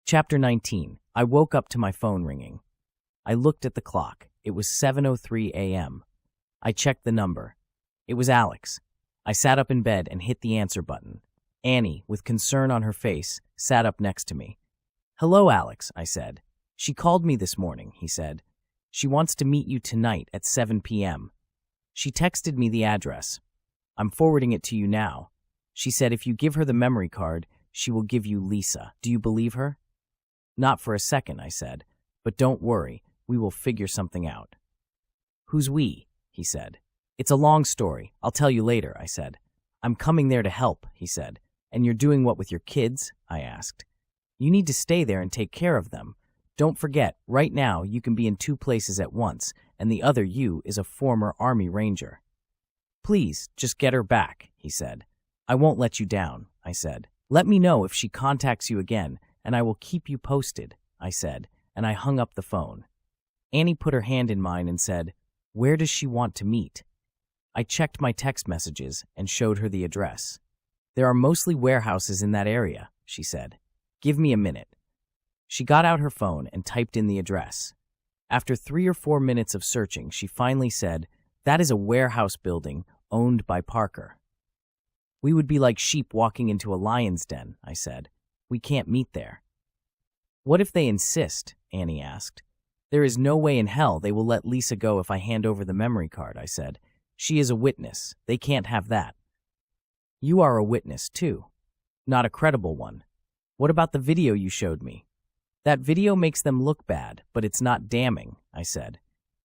Chapter 19. I woke up to my phone ringing. I looked at the clock. It was 7:03 a.m. I checked the number. It was Alex. I sat up in bed and hit the answer button. Annie, with concern on her face, sat up next to me. "Hello, Alex," I said. "She called me this morning," he said. "She wants to meet you tonight at 7 p.m. She texted me the address. I'm forwarding it to you now. She said if you give her the memory card, she will give you Lisa. Do you believe her?" "Not for a second," I said. "But don't worry, we will figure something out." "Who's we?" he said. "It's a long story. I'll tell you later," I said. "I'm coming there to help," he said. "And you're doing what with your kids?" I asked. "You need to stay there and take care of them. Don't forget, right now you can be in 2 places at once, and the other you is a former Army Ranger." "Please, just get her back," he said. "I won't let you down," I said. "Let me know if she contacts you again, and I will keep you posted," I said, and I hung up the phone. Annie put her hand in mine and said, "Where does she want to meet?" I checked my text messages and showed her the address. "There are mostly warehouses in that area," she said. "Give me a minute." She got out her phone and typed in the address. After 3 or 4 minutes of searching, she finally said, "That is a warehouse building owned by Parker." "We would be like sheep walking into a lion's den," I said. "We can't meet there." "What if they insist?" Annie asked. "There is no way in hell they will let Lisa go if I hand over the memory card," I said. "She is a witness. They can't have that." "You are a witness, too. Not a credible one. What about the video you showed me?" "That video makes them look bad, but it's not damning," I said.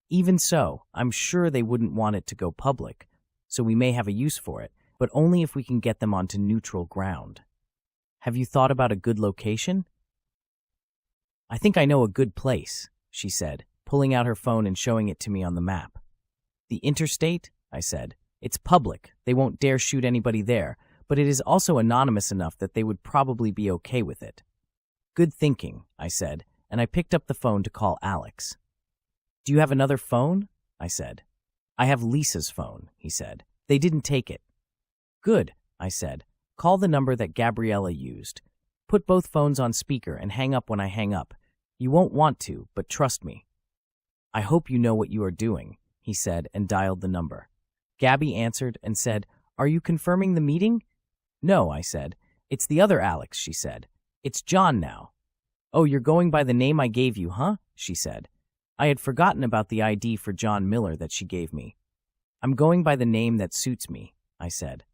"Even so, I'm sure they wouldn't want it to go public, so we may have a use for it, but only if we can get them onto neutral ground. Have you thought about a good location?" "I think I know a good place," she said, pulling out her phone and showing it to me on the map. "The interstate?" I said. "It's public. They won't dare shoot anybody there, but it is also anonymous enough that they would probably be okay with it." "Good thinking," I said, and I picked up the phone to call Alex. "Do you have another phone?" I said. "I have Lisa's phone," he said. "They didn't take it." "Good," I said. "Call the number that Gabriella used. Put both phones on speaker and hang up when I hang up. You won't want to, but trust me." "I hope you know what you are doing," he said, and dialed the number. Gabby answered and said, "Are you confirming the meeting?" "No," I said. "It's the other Alex," she said. "It's John now." "Oh, you're going by the name I gave you, huh?" she said. I had forgotten about the ID for John Miller that she gave me. "I'm going by the name that suits me," I said.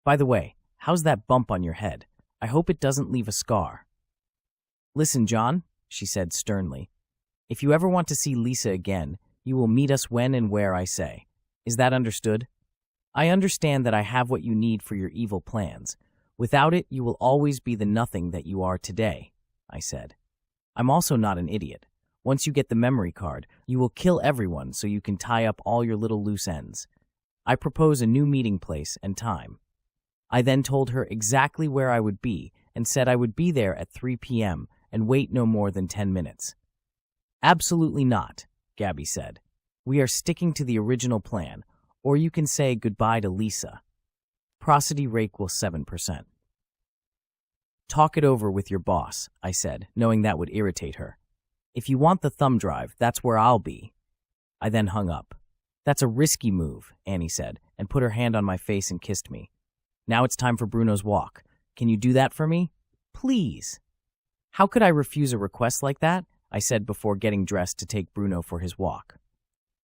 "By the way, how's that bump on your head? I hope it doesn't leave a scar." "Listen, John," she said sternly. "If you ever want to see Lisa again, you will meet us when and where I say. Is that understood? I understand that I have what you need for your evil plans. Without it, you will always be the nothing that you are today," I said. "I'm also not an idiot. Once you get the memory card, you will kill everyone so you can tie up all your little loose ends. I propose a new meeting place and time." I then told her exactly where I would be and said I would be there at 3 p.m. and wait no more than 10 minutes. "Absolutely not," Gabby said. "We are sticking to the original plan, or you can say goodbye to Lisa. Prosody rate will 7%. "Talk it over with your boss," I said, knowing that would irritate her. "If you want the thumb drive, that's where I'll be." I then hung up. "That's a risky move," Annie said, and put her hand on my face and kissed me. "Now it's time for Bruno's walk. Can you do that for me? Please." "How could I refuse a request like that?" I said before getting dressed to take Bruno for his walk.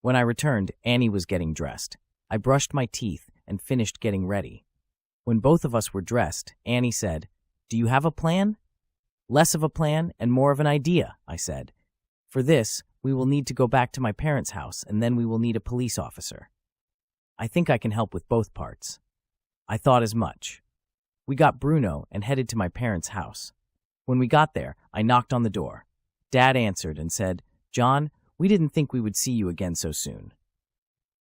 When I returned, Annie was getting dressed. I brushed my teeth and finished getting ready. When both of us were dressed, Annie said, "Do you have a plan?" "Less of a plan and more of an idea," I said. "For this, we will need to go back to my parents' house, and then we will need a police officer. I think I can help with both parts." I thought as much. We got Bruno and headed to my parents' house. When we got there, I knocked on the door. Dad answered and said, "John, we didn't think we would see you again so soon."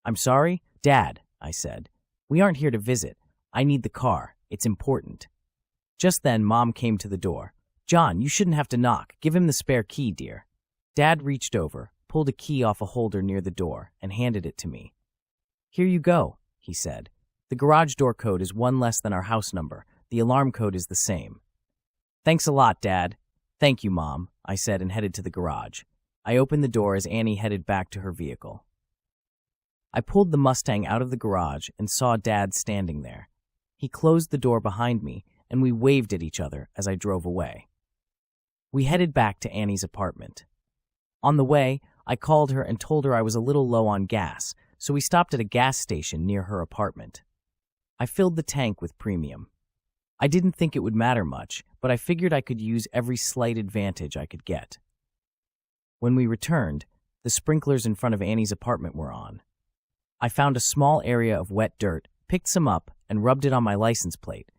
"I'm sorry, Dad," I said. "We aren't here to visit. I need the car. It's important." Just then, Mom came to the door. "John, you shouldn't have to knock. Give him the spare key, dear." Dad reached over, pulled a key off a holder near the door, and handed it to me. "Here you go," he said. "The garage door code is 1 less than our house number. The alarm code is the same." "Thanks a lot, Dad." "Thank you, Mom," I said and headed to the garage. I opened the door as Annie headed back to her vehicle. I pulled the Mustang out of the garage and saw Dad standing there. He closed the door behind me, and we waved at each other as I drove away. We headed back to Annie's apartment. On the way, I called her and told her I was a little low on gas, so we stopped at a gas station near her apartment. I filled the tank with premium. I didn't think it would matter much, but I figured I could use every slight advantage I could get. When we returned, the sprinklers in front of Annie's apartment were on. I found a small area of wet dirt, picked some up, and rubbed it on my license plate.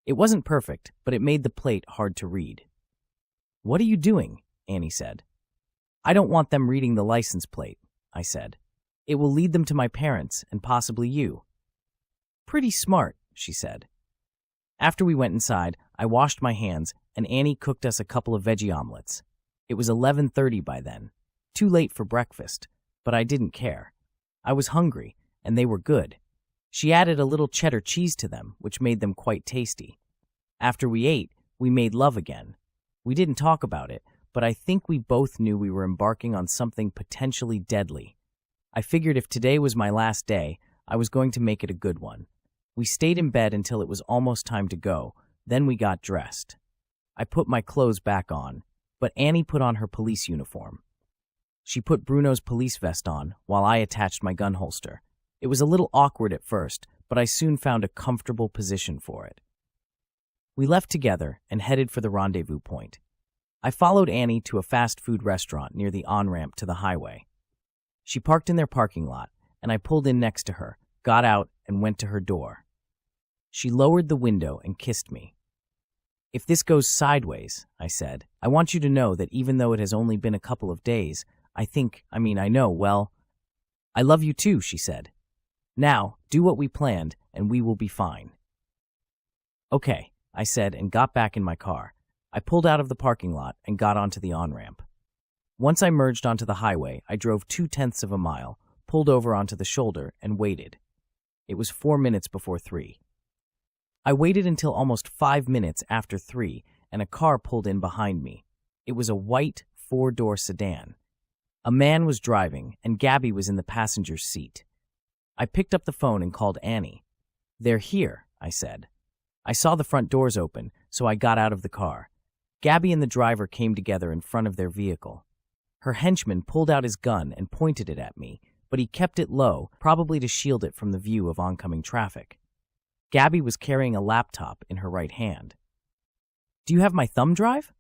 It wasn't perfect, but it made the plate hard to read. "What are you doing?" Annie said. "I don't want them reading the license plate," I said. "It will lead them to my parents and possibly you." "Pretty smart," she said. After we went inside, I washed my hands, and Annie cooked us a couple of veggie omelets. It was 11:30 by then. Too late for breakfast, but I didn't care. I was hungry, and they were good. She added a little cheddar cheese to them, which made them quite tasty. After we ate, we made love again. We didn't talk about it, but I think we both knew we were embarking on something potentially deadly. I figured if today was my last day, I was going to make it a good one. We stayed in bed until it was almost time to go, then we got dressed. I put my clothes back on, but Annie put on her police uniform. She put Bruno's police vest on, while I attached my gun holster. It was a little awkward at first, but I soon found a comfortable position for it. We left together and headed for the rendezvous point. I followed Annie to a fast food restaurant near the on-ramp to the highway. She parked in their parking lot, and I pulled in next to her, got out, and went to her door. She lowered the window and kissed me. "If this goes sideways," I said, "I want you to know that even though it has only been a couple of days, I know, well, I love you too," she said. "Now, do what we planned, and we will be fine." "Okay," I said and got back in my car. I pulled out of the parking lot and got onto the on-ramp. Once I merged onto the highway, I drove 0.2 of a mile, pulled over onto the shoulder, and waited. It was 4 minutes before 3. I waited until almost 5 minutes after 3, and a car pulled in behind me. It was a white, 4-door sedan. A man was driving, and Gabby was in the passenger's seat. I picked up the phone and called Annie. "They're here," I said. I saw the front doors open, so I got out of the car. Gabby and the driver came together in front of their vehicle. Her henchman pulled out his gun and pointed it at me, but he kept it low, probably to shield it from the view of oncoming traffic. Gabby was carrying a laptop in her right hand. "Do you have my thumb drive?"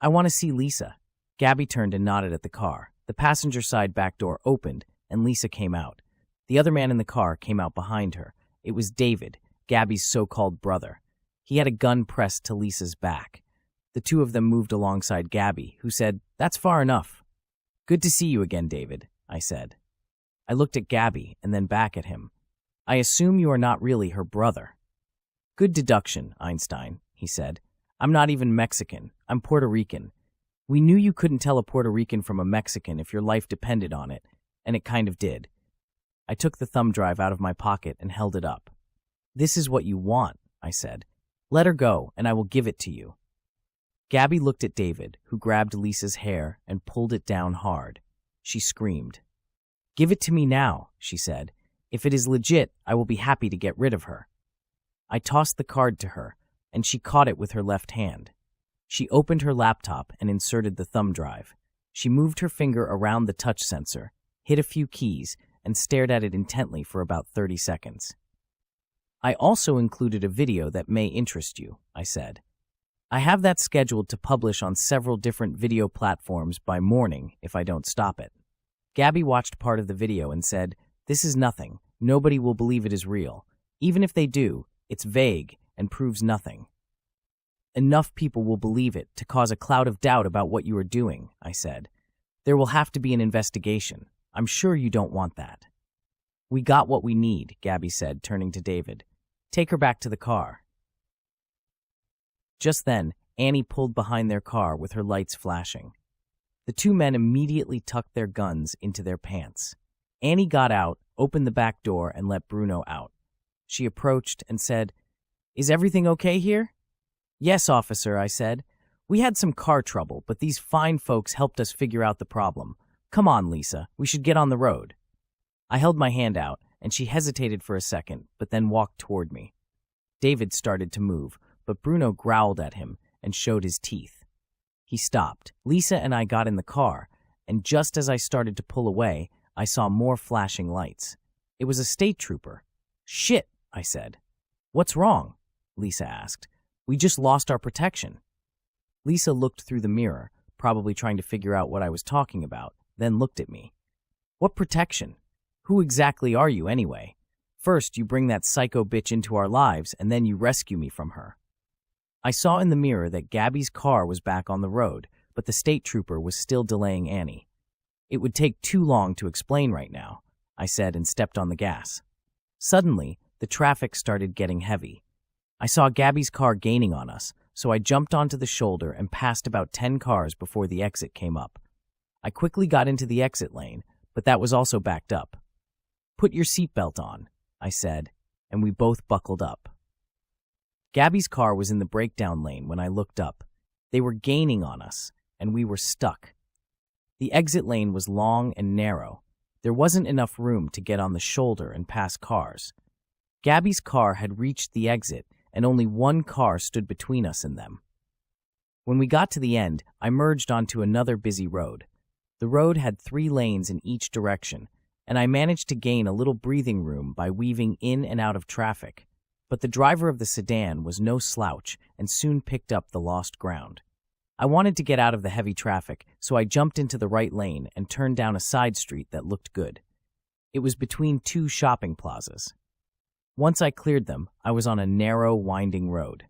"I want to see Lisa." Gabby turned and nodded at the car. The passenger side back door opened, and Lisa came out. The other man in the car came out behind her. It was David, Gabby's so-called brother. He had a gun pressed to Lisa's back. The two of them moved alongside Gabby, who said, "That's far enough." "Good to see you again, David," I said. I looked at Gabby and then back at him. "I assume you are not really her brother." "Good deduction, Einstein," he said. "I'm not even Mexican. I'm Puerto Rican. We knew you couldn't tell a Puerto Rican from a Mexican if your life depended on it, and it kind of did." I took the thumb drive out of my pocket and held it up. "This is what you want," I said. "Let her go, and I will give it to you." Gabby looked at David, who grabbed Lisa's hair and pulled it down hard. She screamed. "Give it to me now," she said. "If it is legit, I will be happy to get rid of her." I tossed the card to her, and she caught it with her left hand. She opened her laptop and inserted the thumb drive. She moved her finger around the touch sensor, hit a few keys, and stared at it intently for about 30 seconds. "I also included a video that may interest you," I said. "I have that scheduled to publish on several different video platforms by morning if I don't stop it." Gabby watched part of the video and said, "This is nothing. Nobody will believe it is real. Even if they do, it's vague and proves nothing." "Enough people will believe it to cause a cloud of doubt about what you are doing," I said. "There will have to be an investigation. I'm sure you don't want that." "We got what we need," Gabby said, turning to David. "Take her back to the car." Just then, Annie pulled behind their car with her lights flashing. The two men immediately tucked their guns into their pants. Annie got out, opened the back door, and let Bruno out. She approached and said, "Is everything okay here?" "Yes, officer," I said. We had some car trouble, but these fine folks helped us figure out the problem. Come on, Lisa, we should get on the road. I held my hand out, and she hesitated for a second, but then walked toward me. David started to move, but Bruno growled at him and showed his teeth. He stopped. Lisa and I got in the car, and just as I started to pull away, I saw more flashing lights. It was a state trooper. Shit, I said. What's wrong? Lisa asked. We just lost our protection. Lisa looked through the mirror, probably trying to figure out what I was talking about, then looked at me. What protection? Who exactly are you anyway? First, you bring that psycho bitch into our lives, and then you rescue me from her. I saw in the mirror that Gabby's car was back on the road, but the state trooper was still delaying Annie. It would take too long to explain right now, I said and stepped on the gas. Suddenly, the traffic started getting heavy. I saw Gabby's car gaining on us, so I jumped onto the shoulder and passed about 10 cars before the exit came up. I quickly got into the exit lane, but that was also backed up. Put your seatbelt on, I said, and we both buckled up. Gabby's car was in the breakdown lane when I looked up. They were gaining on us, and we were stuck. The exit lane was long and narrow. There wasn't enough room to get on the shoulder and pass cars. Gabby's car had reached the exit, and only one car stood between us and them. When we got to the end, I merged onto another busy road. The road had 3 lanes in each direction, and I managed to gain a little breathing room by weaving in and out of traffic. But the driver of the sedan was no slouch and soon picked up the lost ground. I wanted to get out of the heavy traffic, so I jumped into the right lane and turned down a side street that looked good. It was between 2 shopping plazas. Once I cleared them, I was on a narrow, winding road.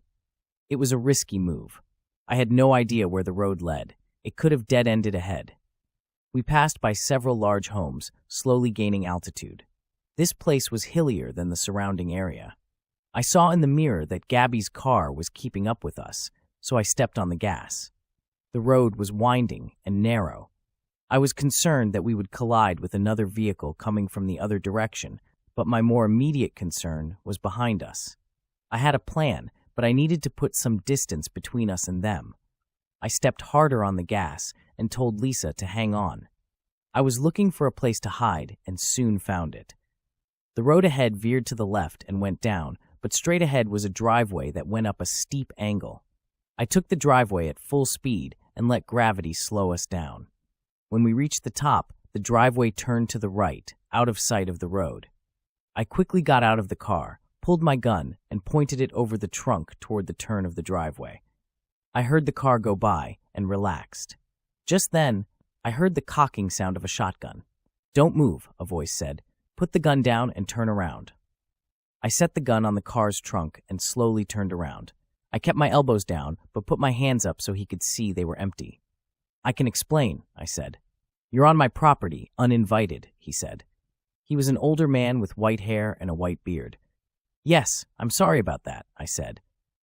It was a risky move. I had no idea where the road led. It could have dead-ended ahead. We passed by several large homes, slowly gaining altitude. This place was hillier than the surrounding area. I saw in the mirror that Gabby's car was keeping up with us, so I stepped on the gas. The road was winding and narrow. I was concerned that we would collide with another vehicle coming from the other direction, but my more immediate concern was behind us. I had a plan, but I needed to put some distance between us and them. I stepped harder on the gas and told Lisa to hang on. I was looking for a place to hide and soon found it. The road ahead veered to the left and went down, but straight ahead was a driveway that went up a steep angle. I took the driveway at full speed and let gravity slow us down. When we reached the top, the driveway turned to the right, out of sight of the road. I quickly got out of the car, pulled my gun, and pointed it over the trunk toward the turn of the driveway. I heard the car go by and relaxed. Just then, I heard the cocking sound of a shotgun. "Don't move," a voice said. "Put the gun down and turn around." I set the gun on the car's trunk and slowly turned around. I kept my elbows down, but put my hands up so he could see they were empty. "I can explain," I said. "You're on my property, uninvited," he said. He was an older man with white hair and a white beard. "Yes, I'm sorry about that," I said.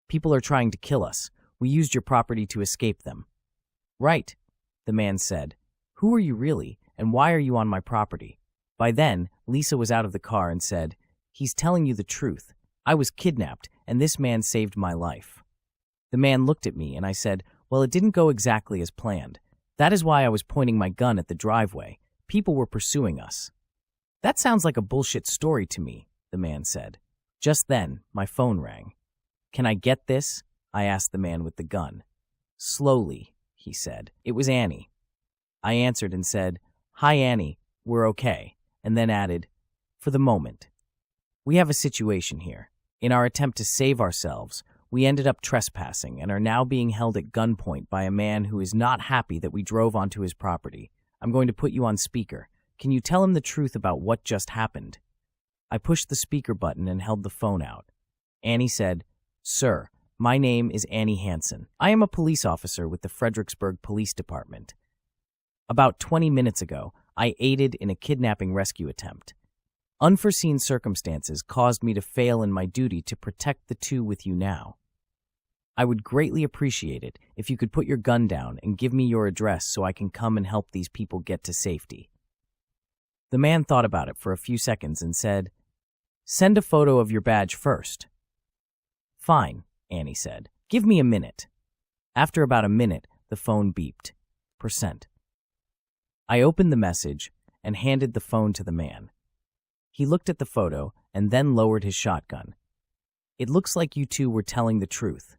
"People are trying to kill us. We used your property to escape them." "Right," the man said. "Who are you really, and why are you on my property?" By then, Lisa was out of the car and said, "He's telling you the truth. I was kidnapped, and this man saved my life." The man looked at me, and I said, "Well, it didn't go exactly as planned. That is why I was pointing my gun at the driveway. People were pursuing us." "That sounds like a bullshit story to me," the man said. Just then, my phone rang. "Can I get this?" I asked the man with the gun. "Slowly," he said. It was Annie. I answered and said, "Hi, Annie, we're okay," and then added, "For the moment. We have a situation here. In our attempt to save ourselves, we ended up trespassing and are now being held at gunpoint by a man who is not happy that we drove onto his property. I'm going to put you on speaker. Can you tell him the truth about what just happened?" I pushed the speaker button and held the phone out. Annie said, "Sir, my name is Annie Hansen. I am a police officer with the Fredericksburg Police Department. About 20 minutes ago, I aided in a kidnapping rescue attempt. Unforeseen circumstances caused me to fail in my duty to protect the two with you now. I would greatly appreciate it if you could put your gun down and give me your address so I can come and help these people get to safety." The man thought about it for a few seconds and said, "Send a photo of your badge first." "Fine," Annie said. "Give me a minute." After about a minute, the phone beeped. %. I opened the message and handed the phone to the man. He looked at the photo and then lowered his shotgun. It looks like you two were telling the truth.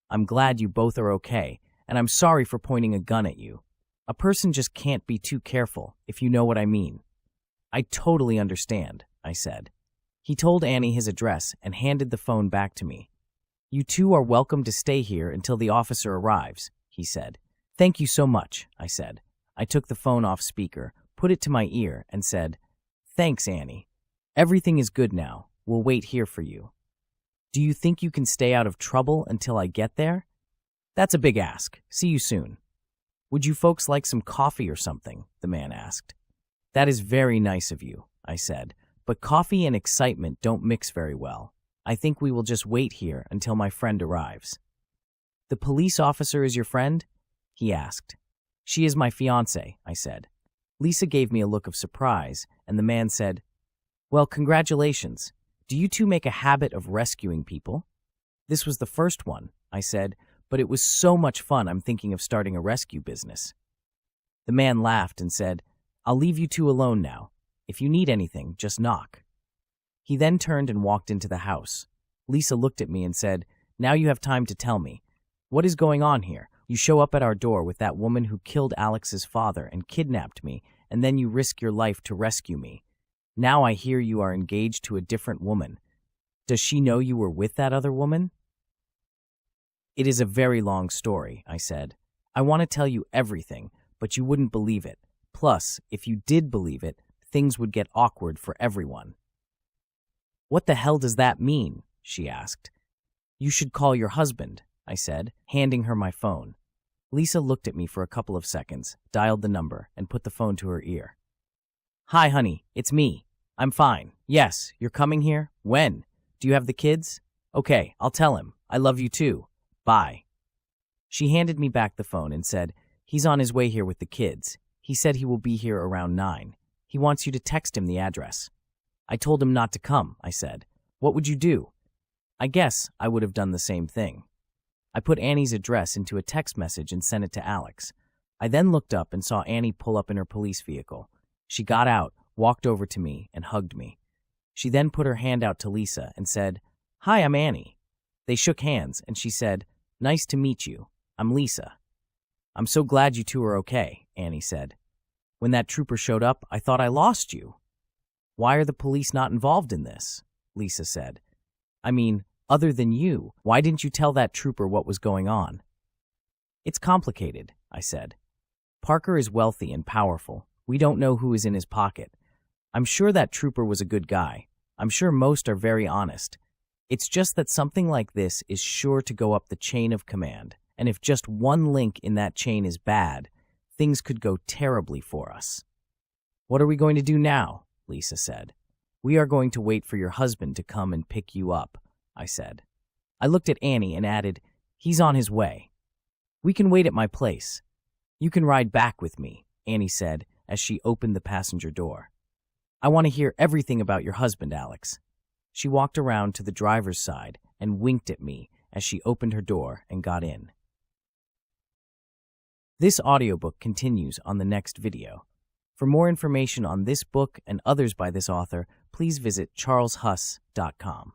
I'm glad you both are okay, and I'm sorry for pointing a gun at you. A person just can't be too careful, if you know what I mean. I totally understand, I said. He told Annie his address and handed the phone back to me. You two are welcome to stay here until the officer arrives, he said. Thank you so much, I said. I took the phone off speaker, put it to my ear, and said, Thanks, Annie. Everything is good now. We'll wait here for you. Do you think you can stay out of trouble until I get there? That's a big ask. See you soon. Would you folks like some coffee or something? The man asked. That is very nice of you, I said, but coffee and excitement don't mix very well. I think we will just wait here until my friend arrives. The police officer is your friend? He asked. She is my fiancée, I said. Lisa gave me a look of surprise, and the man said, Well, congratulations. Do you two make a habit of rescuing people? This was the first one, I said, but it was so much fun I'm thinking of starting a rescue business. The man laughed and said, I'll leave you two alone now. If you need anything, just knock. He then turned and walked into the house. Lisa looked at me and said, Now you have time to tell me. What is going on here? You show up at our door with that woman who killed Alex's father and kidnapped me, and then you risk your life to rescue me. Now I hear you are engaged to a different woman. Does she know you were with that other woman? It is a very long story, I said. I want to tell you everything, but you wouldn't believe it. Plus, if you did believe it, things would get awkward for everyone. What the hell does that mean? She asked. You should call your husband, I said, handing her my phone. Lisa looked at me for a couple of seconds, dialed the number, and put the phone to her ear. Hi, honey, it's me. I'm fine. Yes, you're coming here? When? Do you have the kids? Okay, I'll tell him. I love you too. Bye. She handed me back the phone and said, He's on his way here with the kids. He said he will be here around 9. He wants you to text him the address. I told him not to come, I said. What would you do? I guess I would have done the same thing. I put Annie's address into a text message and sent it to Alex. I then looked up and saw Annie pull up in her police vehicle. She got out, walked over to me, and hugged me. She then put her hand out to Lisa and said, Hi, I'm Annie. They shook hands, and she said, Nice to meet you. I'm Lisa. I'm so glad you two are okay, Annie said. When that trooper showed up, I thought I lost you. Why are the police not involved in this? Lisa said. I mean, other than you, why didn't you tell that trooper what was going on? It's complicated, I said. Parker is wealthy and powerful. We don't know who is in his pocket. I'm sure that trooper was a good guy. I'm sure most are very honest. It's just that something like this is sure to go up the chain of command, and if just one link in that chain is bad, things could go terribly for us. What are we going to do now? Lisa said. We are going to wait for your husband to come and pick you up, I said. I looked at Annie and added, He's on his way. We can wait at my place. You can ride back with me, Annie said as she opened the passenger door. I want to hear everything about your husband, Alex. She walked around to the driver's side and winked at me as she opened her door and got in. This audiobook continues on the next video. For more information on this book and others by this author, please visit charleshuss.com.